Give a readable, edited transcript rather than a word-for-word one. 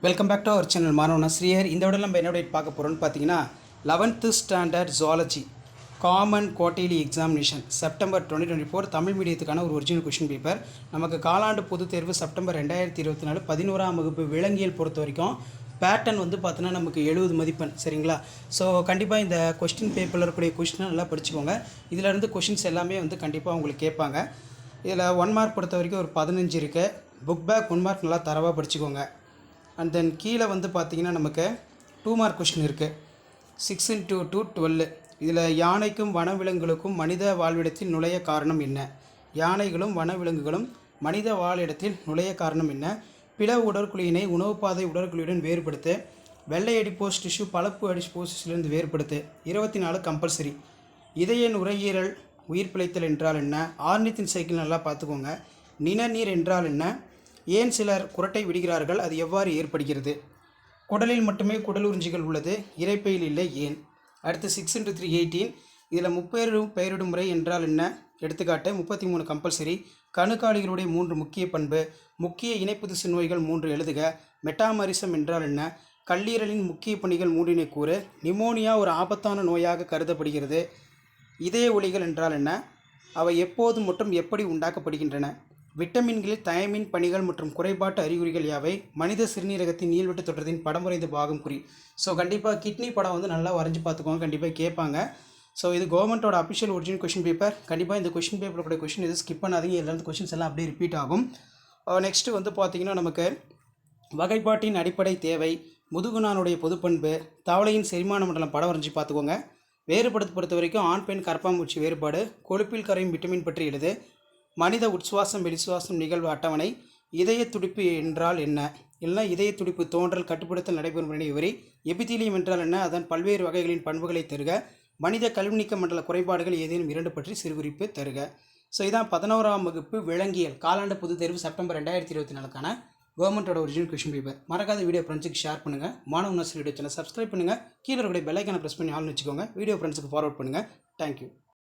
Welcome back to our channel மாணவனா ஸ்ரீஹர். இந்த விட நம்ம என்ன பார்க்க போகிறோம்னு பார்த்தீங்கன்னா 11th standard zoology common quarterly examination September 2024 Tamil மீடியத்துக்கான ஒரு ஒரிஜினல் கொஷின் பேப்பர். நமக்கு காலாண்டு பொதுத் தேர்வு செப்டம்பர் 2024 11ஆம் வகுப்பு விலங்கியல் பொறுத்த வரைக்கும் பேட்டர்ன் வந்து பார்த்தீங்கன்னா நமக்கு 70 மதிப்பெண். சரிங்களா? ஸோ கண்டிப்பாக இந்த கொஸ்டின் பேப்பரில் இருக்கக்கூடிய கொஷினை நல்லா படிச்சுக்கோங்க. இதிலேருந்து கொஷின்ஸ் எல்லாமே வந்து கண்டிப்பாக உங்களுக்கு கேட்பாங்க. இதில் 1 மார்க் பொறுத்த வரைக்கும் ஒரு 15 இருக்குது. புக் பேக் 1 மார்க் நல்லா தரவாக படிச்சுக்கோங்க. அண்ட் தென் கீழே வந்து பார்த்திங்கன்னா நமக்கு 2 மார்க் கொஷின் இருக்குது. 6 × 2 12. இதில் யானைக்கும் வனவிலங்குகளுக்கும் மனித வாழ்விடத்தில் நுழைய காரணம் என்ன? யானைகளும் வனவிலங்குகளும் மனித வாழிடத்தில் நுழைய காரணம் என்ன? பிள உடற்குழியினை உணவுப்பாதை உடற்குழியுடன் வேறுபடுத்து. வெள்ளை அடிப்போஸ் டிஷ்யூ பழுப்பு அடிப்போஸிலிருந்து வேறுபடுத்து. 24 கம்பல்சரி. இதய நுரையீரல் உயிர் பிழைத்தல் என்றால் என்ன? ஆர்னித்தின் சைக்கிள் நல்லா பார்த்துக்கோங்க. நிணநீர் என்றால் என்ன? ஏன் சிலர் குரட்டை விடுகிறார்கள்? அது எவ்வாறு ஏற்படுகிறது? குடலில் மட்டுமே குடல் உறிஞ்சிகள் உள்ளது, இரைப்பையில் இல்லை, ஏன்? அடுத்து 6 × 3 18. இதில் முப்பெரும் பெயரிடும் முறை என்றால் என்ன? எடுத்துக்காட்டு 33 கம்பல்சரி. கணுக்காலிகளுடைய 3 முக்கிய பண்பு. முக்கிய இணைப்பு திசு நோய்கள் 3 எழுதுக. மெட்டாமரிசம் என்றால் என்ன? கல்லீரலின் முக்கிய பணிகள் 3 கூறு. நிமோனியா ஒரு ஆபத்தான நோயாக கருதப்படுகிறது. இதய ஒலிகள் என்றால் என்ன? அவை எப்போது மற்றும் எப்படி உண்டாக்கப்படுகின்றன? விட்டமின்களில் தயமின் பணிகள் மற்றும் குறைபாட்டு அறிகுறிகள் யாவை? மனித சிறுநீரகத்தின் நீள்வெட்டு தோற்றத்தின் படம் வரைந்த பாகம் குறி. ஸோ கண்டிப்பாக கிட்னி படம் வந்து நல்லா வரைஞ்சி பார்த்துக்கோங்க, கண்டிப்பாக கேட்பாங்க. ஸோ இது கவர்மெண்ட்டோட அஃபிஷியல் ஒரிஜினல் கொஷின் பேப்பர். கண்டிப்பாக இந்த கொஷின் பேப்பரோட கொஷின் எதுவும் ஸ்கிப் பண்ணாதீங்க. எல்லாரும் கொஷின்ஸ் எல்லாம் அப்படியே ரிப்பீட் ஆகும். நெக்ஸ்ட்டு வந்து பார்த்திங்கன்னா நமக்கு வகைப்பாட்டின் அடிப்படை தேவை, முதுகுநானுடைய பொதுப்பண்பு, தவளையின் செரிமான மண்டலம் படம் வரைஞ்சி பார்த்துக்கோங்க. வேறுபடுத்த பொறுத்த வரைக்கும் ஆண் பெண் கரப்பாம்பூச்சி வேறுபாடு, கொழுப்பில் கரையும் விட்டமின் பற்றி எழுது. மனித உட்சுவாசம் வெளிசுவாசம் நிகழ்வு அட்டவணை. இதய துடிப்பு என்றால் என்ன? இல்லைனா இதய துடிப்பு தோன்றல் கட்டுப்படுத்தல் நடைபெறும் விவரி. எபிதீலியம் என்றால் என்ன? அதன் பல்வேறு வகைகளின் பண்புகளை தருக. மனித கழிவுநீக்க மண்டல குறைபாடுகள் ஏதேனும் 2 பற்றி சிறுகுறிப்பு தருக. ஸோ இதான் 11ஆம் வகுப்பு விலங்கியல் காலாண்டு பொதுத் தேர்வு செப்டம்பர் 2024 கவர்மெண்ட்டோட ஒரிஜினல் கொஷின் பேப்பர். மறக்காத வீடியோ ஃப்ரெண்ட்ஸுக்கு ஷேர் பண்ணுங்கள். மாணவ நர்சரி வீடியோ சேனல் சப்ஸ்கிரைப் பண்ணுங்கள். கீழே இருக்கிற பெல் ஐக்கானை ப்ரெஸ் பண்ணி ஆல்னு வச்சுக்கோங்க. வீடியோ ஃப்ரெண்ட்ஸுக்கு ஃபார்வர்ட் பண்ணுங்கள். தேங்க்யூ.